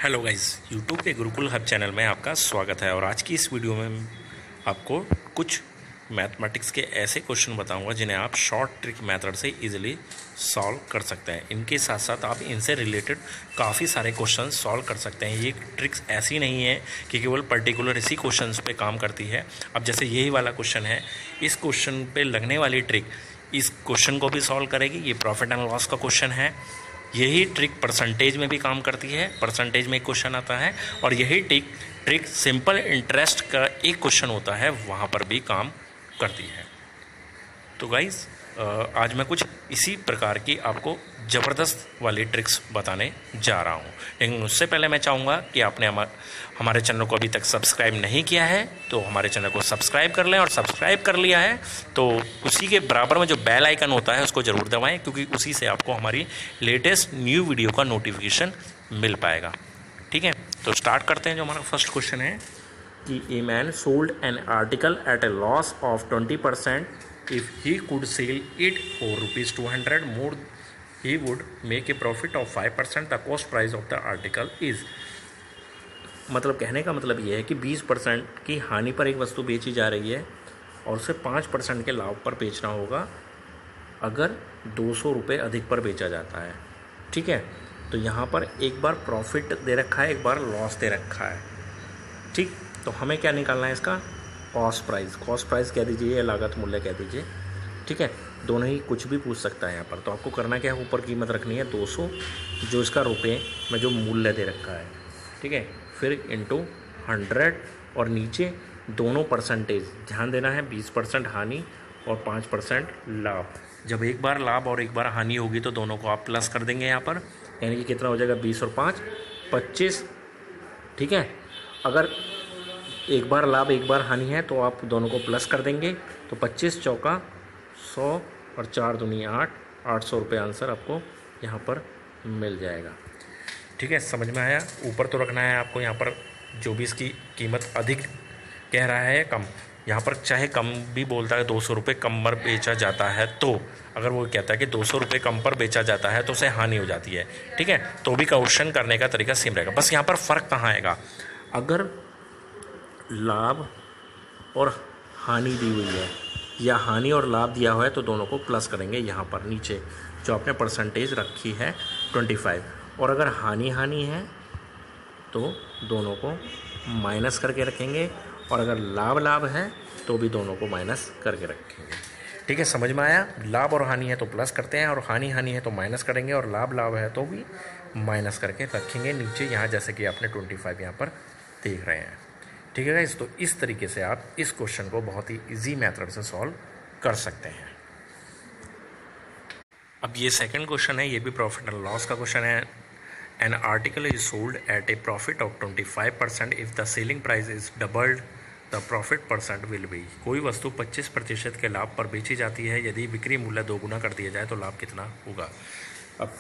Hello guys, YouTube के Gurukul hub channel में आपका स्वागत है। और आज की इस वीडियो में आपको कुछ मैथमेटिक्स के ऐसे क्वेश्चन बताऊंगा जिन्हें आप शॉर्ट ट्रिक मेथड से इजीली सॉल्व कर सकते हैं। इनके साथ साथ आप इनसे रिलेटेड काफ़ी सारे क्वेश्चन सॉल्व कर सकते हैं। ये ट्रिक्स ऐसी नहीं है कि केवल पर्टिकुलर इसी क्वेश्चन पे काम करती है। अब जैसे यही वाला क्वेश्चन है, इस क्वेश्चन पे लगने वाली ट्रिक इस क्वेश्चन को भी सॉल्व करेगी। ये प्रॉफिट एंड लॉस का क्वेश्चन है। यही ट्रिक परसेंटेज में भी काम करती है। परसेंटेज में एक क्वेश्चन आता है और यही ट्रिक सिंपल इंटरेस्ट का एक क्वेश्चन होता है, वहाँ पर भी काम करती है। तो गाइस, आज मैं कुछ इसी प्रकार की आपको ज़बरदस्त वाली ट्रिक्स बताने जा रहा हूँ। लेकिन उससे पहले मैं चाहूँगा कि आपने हमारे चैनल को अभी तक सब्सक्राइब नहीं किया है तो हमारे चैनल को सब्सक्राइब कर लें, और सब्सक्राइब कर लिया है तो उसी के बराबर में जो बेल आइकन होता है उसको ज़रूर दबाएं, क्योंकि उसी से आपको हमारी लेटेस्ट न्यू वीडियो का नोटिफिकेशन मिल पाएगा। ठीक है, तो स्टार्ट करते हैं। जो हमारा फर्स्ट क्वेश्चन है कि a man sold an article at a loss of 20%. If he could sell it for ₹200 more, he would make a profit of 5%. The cost price of the article is. मतलब कहने का मतलब ये है कि 20% की हानि पर एक वस्तु बेची जा रही है और उसे 5% के लाभ पर बेचना होगा अगर 200 रुपये अधिक पर बेचा जाता है। ठीक है, तो यहाँ पर एक बार प्रॉफिट दे रखा है, एक बार लॉस दे रखा है। ठीक, तो हमें क्या निकालना है इसका? कॉस्ट प्राइस कह दीजिए या लागत मूल्य कह दीजिए। ठीक है, दोनों ही कुछ भी पूछ सकता है यहाँ पर। तो आपको करना क्या है, ऊपर कीमत रखनी है 200, जो इसका रुपये में जो मूल्य दे रखा है। ठीक है, फिर इंटू 100 और नीचे दोनों परसेंटेज ध्यान देना है, 20% हानि और 5% लाभ। जब एक बार लाभ और एक बार हानि होगी तो दोनों को आप प्लस कर देंगे यहाँ पर, यानी कि कितना हो जाएगा? 20 और 5 25। ठीक है, अगर एक बार लाभ एक बार हानि है तो आप दोनों को प्लस कर देंगे, तो 25 चौका 100 और 4 दूनी 8, 800 रुपये आंसर आपको यहाँ पर मिल जाएगा। ठीक है, समझ में आया? ऊपर तो रखना है आपको यहाँ पर, जो भी इसकी कीमत अधिक कह रहा है कम, यहाँ पर चाहे कम भी बोलता है 200 रुपये कम पर बेचा जाता है, तो अगर वो कहता है कि 200 रुपये कम पर बेचा जाता है तो उसे हानि हो जाती है। ठीक है, तो भी क्वेश्चन करने का तरीका सेम रहेगा। बस यहाँ पर फ़र्क कहाँ आएगा? अगर लाभ और हानि दी हुई है या हानि और लाभ दिया हुआ है तो दोनों को प्लस करेंगे यहाँ पर नीचे, जो आपने परसेंटेज रखी है 25। और अगर हानि है तो दोनों को माइनस करके रखेंगे, और अगर लाभ है तो भी दोनों को माइनस करके रखेंगे। ठीक है, समझ में आया? लाभ और हानि है तो प्लस करते हैं, और हानि है तो माइनस करेंगे, और लाभ है तो भी माइनस करके रखेंगे नीचे यहाँ, जैसे कि आपने 25 यहाँ पर देख रहे हैं। ठीक है गाइस, तो इस तरीके से आप इस क्वेश्चन को बहुत ही इजी मेथड से सॉल्व कर सकते हैं। अब ये सेकंड क्वेश्चन है, ये भी प्रॉफिट एंड लॉस का क्वेश्चन है। An article is sold at A profit of 25%. If the selling price is doubled the profit percent will be. कोई वस्तु 25% के लाभ पर बेची जाती है, यदि बिक्री मूल्य 2 गुना कर दिया जाए तो लाभ कितना होगा? अब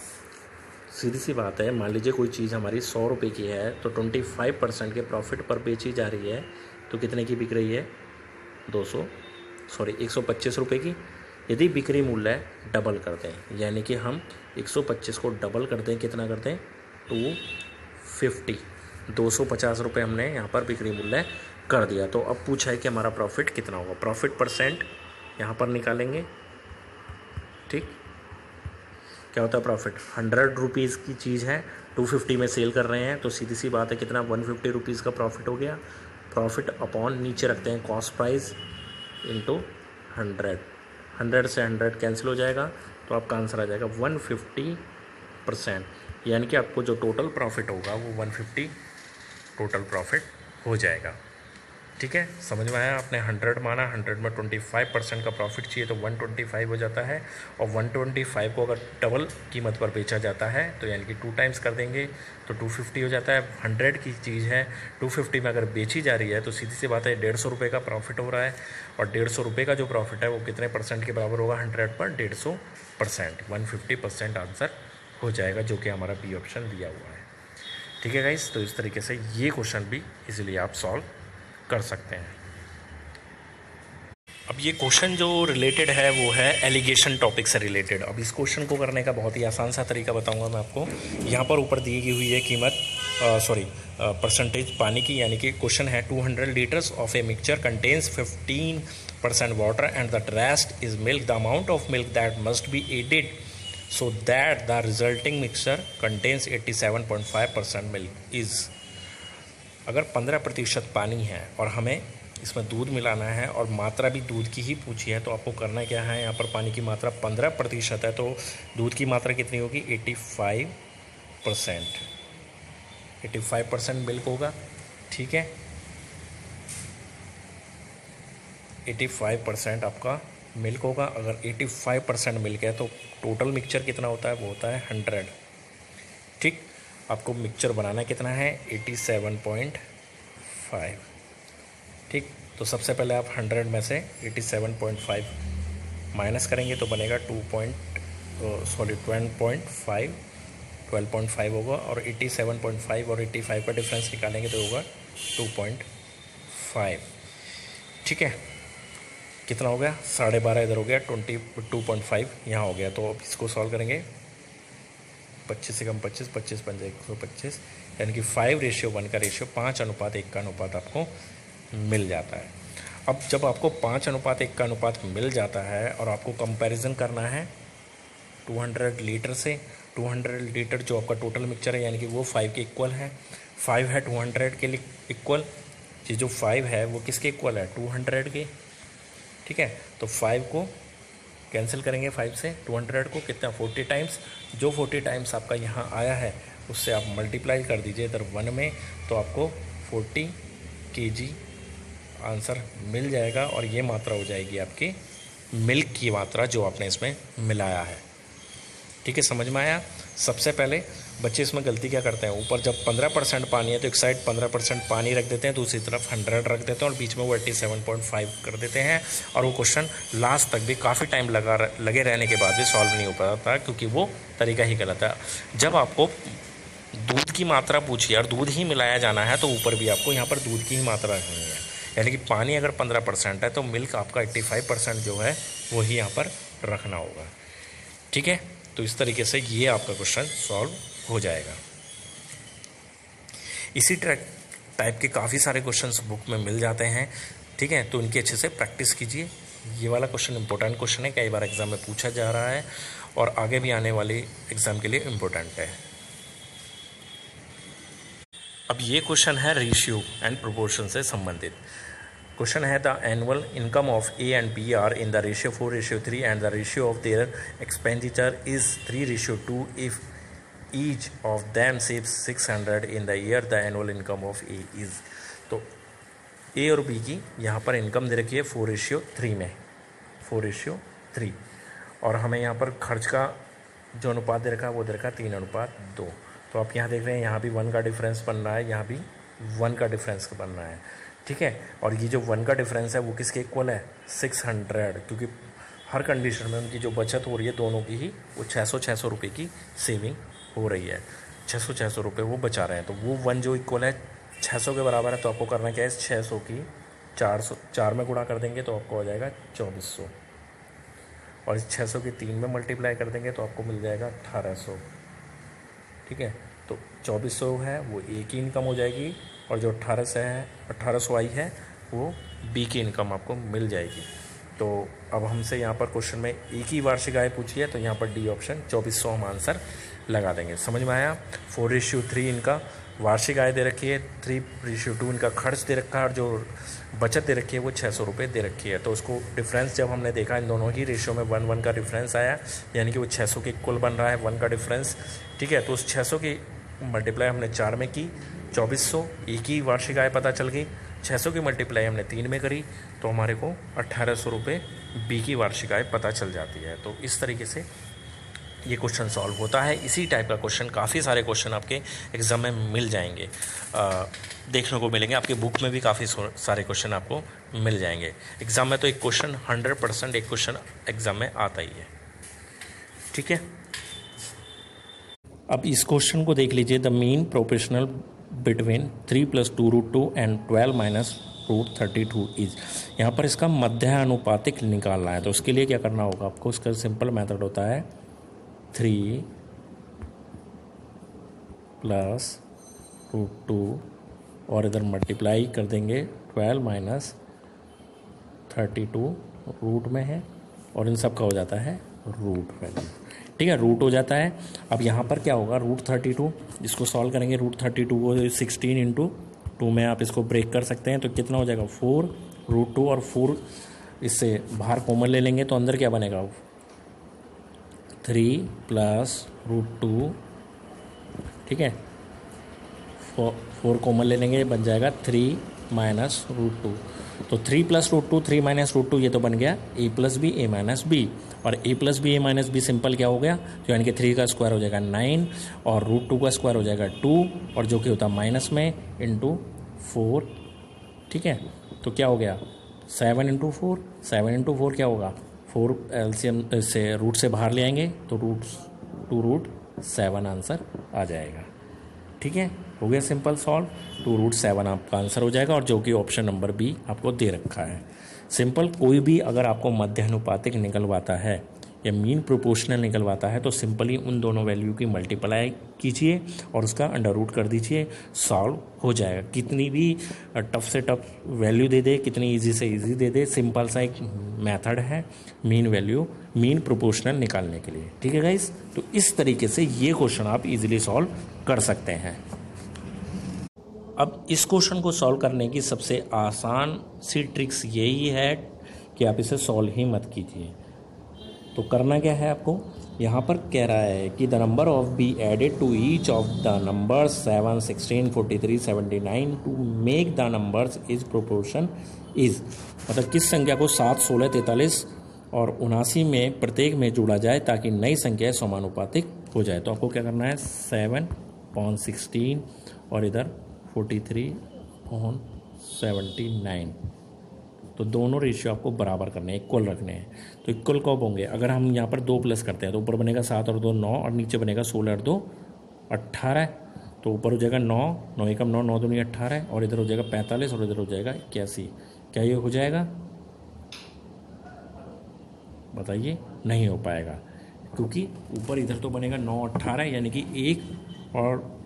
सीधी सी बात है, मान लीजिए कोई चीज़ हमारी 100 रुपये की है तो 25% के प्रॉफिट पर बेची जा रही है, तो कितने की बिक रही है? 125 रुपये की। यदि बिक्री मूल्य डबल कर दें, यानी कि हम 125 को डबल कर दें, कितना कर दें? 250, 250 रुपये हमने यहाँ पर बिक्री मूल्य कर दिया। तो अब पूछा है कि हमारा प्रॉफिट कितना होगा। प्रॉफिट परसेंट यहाँ पर निकालेंगे। ठीक, क्या होता है प्रॉफिट? 100 रुपीज़ की चीज़ है, 250 में सेल कर रहे हैं, तो सीधी सी बात है कितना? 150 रुपीज़ का प्रॉफिट हो गया। प्रॉफिट अपॉन नीचे रखते हैं कॉस्ट प्राइस इंटू 100। 100 से 100 कैंसिल हो जाएगा, तो आपका आंसर आ जाएगा 150%, यानी कि आपको जो टोटल प्रॉफिट होगा वो 150 टोटल प्रॉफिट हो जाएगा। ठीक है, समझ में आया? आपने 100 माना, 100 में 25% का प्रॉफिट चाहिए तो 125 हो जाता है, और 125 को अगर डबल कीमत पर बेचा जाता है तो यानी कि 2 टाइम्स कर देंगे तो 250 हो जाता है। 100 की चीज़ है, 250 में अगर बेची जा रही है तो सीधी सी बात है 150 रुपये का प्रॉफिट हो रहा है, और 150 रुपये का जो प्रॉफिट है वो कितने परसेंट के बराबर होगा? 100 पर 150%, 150% आंसर हो जाएगा, जो कि हमारा बी ऑप्शन दिया हुआ है। ठीक है गाइस, तो इस तरीके से ये क्वेश्चन भी इजीली आप सॉल्व कर सकते हैं। अब ये क्वेश्चन जो रिलेटेड है वो है एलिगेशन टॉपिक से रिलेटेड। अब इस क्वेश्चन को करने का बहुत ही आसान सा तरीका बताऊंगा मैं आपको। यहाँ पर ऊपर दी हुई है कीमत परसेंटेज पानी की, यानी कि क्वेश्चन है 200 liters of a mixture contains 15% water and the rest is milk, the amount of milk that must be added so that the resulting mixture contains 87.5% milk is. अगर 15% पानी है और हमें इसमें दूध मिलाना है और मात्रा भी दूध की ही पूछी है, तो आपको करना क्या है, यहाँ पर पानी की मात्रा 15% है तो दूध की मात्रा कितनी होगी 85%। 85% मिल्क होगा, ठीक है। 85% आपका मिल्क होगा। अगर 85% मिल्क है तो टोटल मिक्सचर कितना होता है, वो होता है 100, ठीक। आपको मिक्सचर बनाना कितना है 87.5, ठीक। तो सबसे पहले आप 100 में से 87.5 माइनस करेंगे तो बनेगा 12.5 होगा, और 87.5 और 85 का डिफरेंस निकालेंगे तो होगा 2.5, ठीक है। कितना हो गया 12.5 इधर हो गया, 22.5 यहाँ हो गया। तो अब इसको सॉल्व करेंगे, 25 से कम 25, 25 पंजे 125, यानी कि 5:1 का रेशियो 5:1 का अनुपात आपको मिल जाता है। अब जब आपको 5:1 का अनुपात मिल जाता है और आपको कंपैरिजन करना है 200 लीटर से, 200 लीटर जो आपका टोटल मिक्सचर है यानी कि वो 5 के इक्वल है, 5 है 200 के लिए इक्वल, ये जो 5 है वो किसके इक्वल है 200 के, ठीक है। तो 5 को कैंसिल करेंगे 5 से, 200 को कितना 40 टाइम्स, जो 40 टाइम्स आपका यहाँ आया है उससे आप मल्टीप्लाई कर दीजिए इधर 1 में, तो आपको 40 kg आंसर मिल जाएगा। और ये मात्रा हो जाएगी आपकी मिल्क की मात्रा जो आपने इसमें मिलाया है, ठीक है। समझ में आया। सबसे पहले बच्चे इसमें गलती क्या करते हैं, ऊपर जब 15% पानी है तो एक साइड 15% पानी रख देते हैं, दूसरी तरफ 100 रख देते हैं और बीच में वो 87.5 कर देते हैं, और वो क्वेश्चन लास्ट तक भी काफ़ी टाइम लगे रहने के बाद भी सॉल्व नहीं हो पाता, क्योंकि वो तरीका ही गलत है। जब आपको दूध की मात्रा पूछिए और दूध ही मिलाया जाना है तो ऊपर भी आपको यहाँ पर दूध की ही मात्रा रखनी है, यानी कि पानी अगर 15% है तो मिल्क आपका 85% जो है वही यहाँ पर रखना होगा, ठीक है। तो इस तरीके से ये आपका क्वेश्चन सॉल्व हो जाएगा। इसी टाइप के काफ़ी सारे क्वेश्चंस बुक में मिल जाते हैं, ठीक है। तो इनकी अच्छे से प्रैक्टिस कीजिए। ये वाला क्वेश्चन इंपॉर्टेंट क्वेश्चन है, कई बार एग्जाम में पूछा जा रहा है और आगे भी आने वाले एग्जाम के लिए इम्पोर्टेंट है। अब ये क्वेश्चन है रेशियो एंड प्रोपोर्शन से संबंधित क्वेश्चन है। The annual income of A and B are in the ratio 4:3 and the ratio of their expenditure is 3:2 if each of them saves 600 in the year, the annual income of A is. तो A और B की यहाँ पर income दे रखी है 4:3 में, 4:3, और हमें यहाँ पर खर्च का जो अनुपात दे रखा है वो दे रखा है 3:2। तो आप यहाँ देख रहे हैं यहाँ भी 1 का डिफरेंस बन रहा है, यहाँ भी 1 का डिफरेंस बन रहा है, ठीक है। और ये जो 1 का डिफरेंस है वो किसके इक्वल है 600, क्योंकि हर कंडीशन में उनकी जो बचत हो रही है दोनों की ही, वो 600 रुपये की सेविंग हो रही है, 600 रुपये वो बचा रहे हैं। तो वो 1 जो इक्वल है 600 के बराबर है, तो आपको करना क्या है 600 की 4 में गुणा कर देंगे तो आपको हो जाएगा 2400, और इस 600 की 3 में मल्टीप्लाई कर देंगे तो आपको मिल जाएगा 1800, ठीक है। तो 2400 है वो ए की इनकम हो जाएगी, और जो 1800 आई है वो बी की इनकम आपको मिल जाएगी। तो अब हमसे यहाँ पर क्वेश्चन में ए की वार्षिक आय पूछी है, तो यहाँ पर डी ऑप्शन 2400 हम आंसर लगा देंगे। समझ में आया। 4:3 इनका वार्षिक आय दे रखी है, 3:2 इनका खर्च दे रखा है, और जो बचत दे रखी है वो 600 रुपये दे रखी है। तो उसको डिफरेंस जब हमने देखा इन दोनों ही रेशियो में 1:1 का डिफरेंस आया, यानी कि वो 600 के इक्वल बन रहा है 1 का डिफरेंस, ठीक है। तो उस 600 की मल्टीप्लाई हमने 4 में की, 2400 ए की वार्षिक आय पता चल गई, 600 की मल्टीप्लाई हमने 3 में करी, तो हमारे को 1800 रुपये बी की वार्षिक आय पता चल जाती है। तो इस तरीके से ये क्वेश्चन सॉल्व होता है। इसी टाइप का क्वेश्चन काफ़ी सारे क्वेश्चन आपके एग्ज़ाम में मिल जाएंगे, देखने को मिलेंगे। आपके बुक में भी काफ़ी सारे क्वेश्चन आपको मिल जाएंगे। एग्ज़ाम में तो एक क्वेश्चन 100% एक क्वेश्चन एग्ज़ाम में आता ही है, ठीक है। अब इस क्वेश्चन को देख लीजिए। The mean proportional between 3 + 2√2 and 12 - √32 is. यहाँ पर इसका मध्यानुपातिक निकालना है, तो उसके लिए क्या करना होगा आपको, उसका सिंपल मेथड होता है 3 + √2 और इधर मल्टीप्लाई कर देंगे 12 माइनस 32 रूट में है और इन सब का हो जाता है रूट वैल्यू। ठीक है, रूट हो जाता है। अब यहाँ पर क्या होगा, √32 जिसको सॉल्व करेंगे √32 को 16 इंटू 2 में आप इसको ब्रेक कर सकते हैं तो कितना हो जाएगा 4 √2 और 4 इससे बाहर कॉमन ले लेंगे तो अंदर क्या बनेगा 3 प्लस √2। ठीक है, 4 कॉमन ले लेंगे बन जाएगा 3 माइनस √2। तो 3 प्लस √2 3 माइनस √2 ये तो बन गया a plus B a minus B, और a plus B a minus B simple क्या हो गया, तो यानी कि 3 का स्क्वायर हो जाएगा 9 और √2 का स्क्वायर हो जाएगा 2 और जो कि होता है माइनस में इंटू 4। ठीक है, तो क्या हो गया 7 इंटू 4, 7 इंटू 4 क्या होगा 4 एलसीएम से रूट से बाहर ले आएंगे तो √7 आंसर आ जाएगा। ठीक है, हो गया सिंपल सॉल्व, 2√7 आपका आंसर हो जाएगा और जो कि ऑप्शन नंबर बी आपको दे रखा है। सिंपल कोई भी अगर आपको मध्यानुपातिक निकलवाता है या मीन प्रोपोर्शनल निकलवाता है तो सिंपली उन दोनों वैल्यू की मल्टीप्लाई कीजिए और उसका अंडर रूट कर दीजिए, सॉल्व हो जाएगा। कितनी भी टफ से टफ वैल्यू दे दे, कितनी इजी से इजी दे दे, सिंपल सा एक मेथड है मीन प्रोपोर्शनल निकालने के लिए। ठीक है गाइस, तो इस तरीके से ये क्वेश्चन आप इजीली सॉल्व कर सकते हैं। अब इस क्वेश्चन को सॉल्व करने की सबसे आसान सी ट्रिक्स यही है कि आप इसे सॉल्व ही मत कीजिए। तो करना क्या है आपको, यहाँ पर कह रहा है कि the number of be added to each of the numbers 7, 16, 43, 79 to make the numbers is proportion is, मतलब किस संख्या को 7, 16, 43 और 79 में प्रत्येक में जोड़ा जाए ताकि नई संख्या समानुपातिक हो जाए। तो आपको क्या करना है 7/16 और इधर 43/79, तो दोनों रेशियो आपको बराबर करने हैं, इक्वल रखने हैं। तो इक्वल कब होंगे, अगर हम यहाँ पर 2 प्लस करते हैं तो ऊपर बनेगा 7 और 2 9 और नीचे बनेगा 16 और 2 18। तो ऊपर हो जाएगा 9, 9 एकम 9, 9 दूनी 18 और इधर हो जाएगा 45 और इधर हो जाएगा 81। क्या ये हो जाएगा, बताइए, नहीं हो पाएगा क्योंकि ऊपर इधर तो बनेगा 9 18 यानी कि 1 और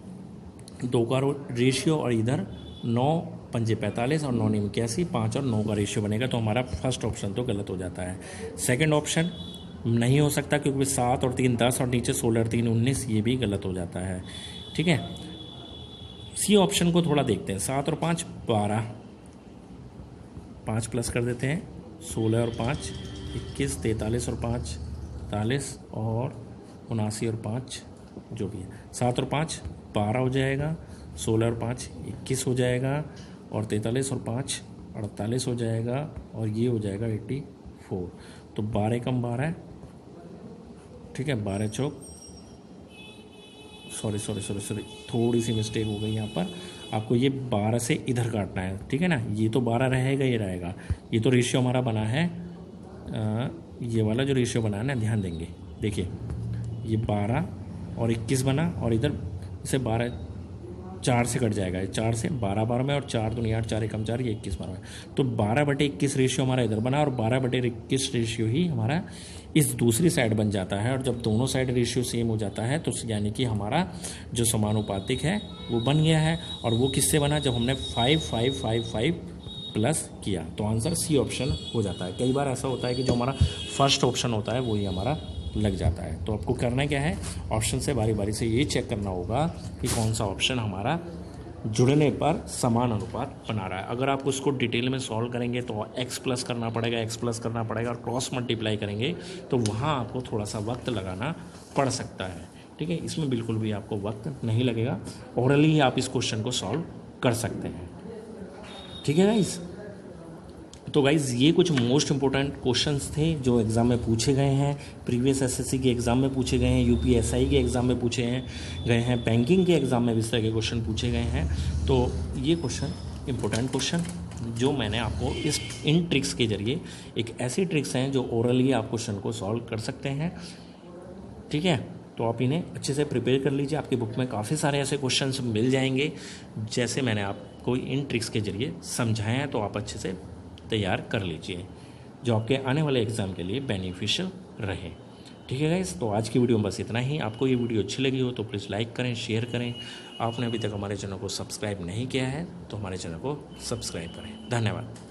2 का रेशियो और इधर 9 5 45 और 9 9 81, 5 और 9 का रेशियो बनेगा। तो हमारा फर्स्ट ऑप्शन तो गलत हो जाता है। सेकंड ऑप्शन नहीं हो सकता क्योंकि 7 और 3 10 और नीचे 16 और 3 19, ये भी गलत हो जाता है। ठीक है, सी ऑप्शन को थोड़ा देखते हैं। 7 और 5 12, 5 प्लस कर देते हैं 16 और 5 21, 43 और 5 43 और 79 और 5 जो भी है, 7 और 5 12 हो जाएगा, 16 और 5 21 हो जाएगा और 43 और 5 48 हो जाएगा और ये हो जाएगा 84। तो 12 कम 12, ठीक है, 12 चौक, सॉरी थोड़ी सी मिस्टेक हो गई यहाँ पर। आपको ये 12 से इधर काटना है, ठीक है ना, ये तो 12 रहेगा, ये रहेगा, ये तो रेशियो हमारा बना है, ये वाला जो रेशियो बना है ना, ध्यान देंगे, देखिए ये 12 और 21 बना और इधर इसे 12 4 से कट जाएगा, 4 से 12 12 में और 4 दूनी 8 4 एकम 4 ये 21 12 में। तो 12/21 रेशियो हमारा इधर बना और 12/21 रेशियो ही हमारा इस दूसरी साइड बन जाता है। और जब दोनों साइड रेशियो सेम हो जाता है तो यानी कि हमारा जो समानुपातिक है वो बन गया है। और वो किससे बना, जब हमने 5 5 5 5 प्लस किया। तो आंसर सी ऑप्शन हो जाता है। कई बार ऐसा होता है कि जो हमारा फर्स्ट ऑप्शन होता है वही हमारा लग जाता है। तो आपको करना क्या है, ऑप्शन से बारी बारी से ये चेक करना होगा कि कौन सा ऑप्शन हमारा जुड़ने पर समान अनुपात बना रहा है। अगर आप उसको डिटेल में सॉल्व करेंगे तो x प्लस करना पड़ेगा, x प्लस करना पड़ेगा और क्रॉस मल्टीप्लाई करेंगे तो वहाँ आपको थोड़ा सा वक्त लगाना पड़ सकता है। ठीक है, इसमें बिल्कुल भी आपको वक्त नहीं लगेगा, ओरली ही आप इस क्वेश्चन को सॉल्व कर सकते हैं। ठीक है गाइज, तो गाइज़ ये कुछ मोस्ट इंपॉर्टेंट क्वेश्चंस थे जो एग्ज़ाम में पूछे गए हैं, प्रीवियस एसएससी के एग्ज़ाम में पूछे गए हैं, यूपीएसआई के एग्ज़ाम में पूछे गए हैं, बैंकिंग के एग्ज़ाम में भी इस तरह के क्वेश्चन पूछे गए हैं। तो ये क्वेश्चन इंपॉर्टेंट क्वेश्चन जो मैंने आपको इन ट्रिक्स के जरिए, एक ऐसी ट्रिक्स हैं जो ओरली आप क्वेश्चन को सॉल्व कर सकते हैं। ठीक है, तो आप इन्हें अच्छे से प्रिपेयर कर लीजिए। आपकी बुक में काफ़ी सारे ऐसे क्वेश्चंस मिल जाएंगे जैसे मैंने आपको इन ट्रिक्स के जरिए समझाए हैं। तो आप अच्छे से तैयार कर लीजिए जो आपके आने वाले एग्ज़ाम के लिए बेनिफिशियल रहे। ठीक है गाइस, तो आज की वीडियो में बस इतना ही। आपको ये वीडियो अच्छी लगी हो तो प्लीज़ लाइक करें, शेयर करें। आपने अभी तक हमारे चैनल को सब्सक्राइब नहीं किया है तो हमारे चैनल को सब्सक्राइब करें। धन्यवाद।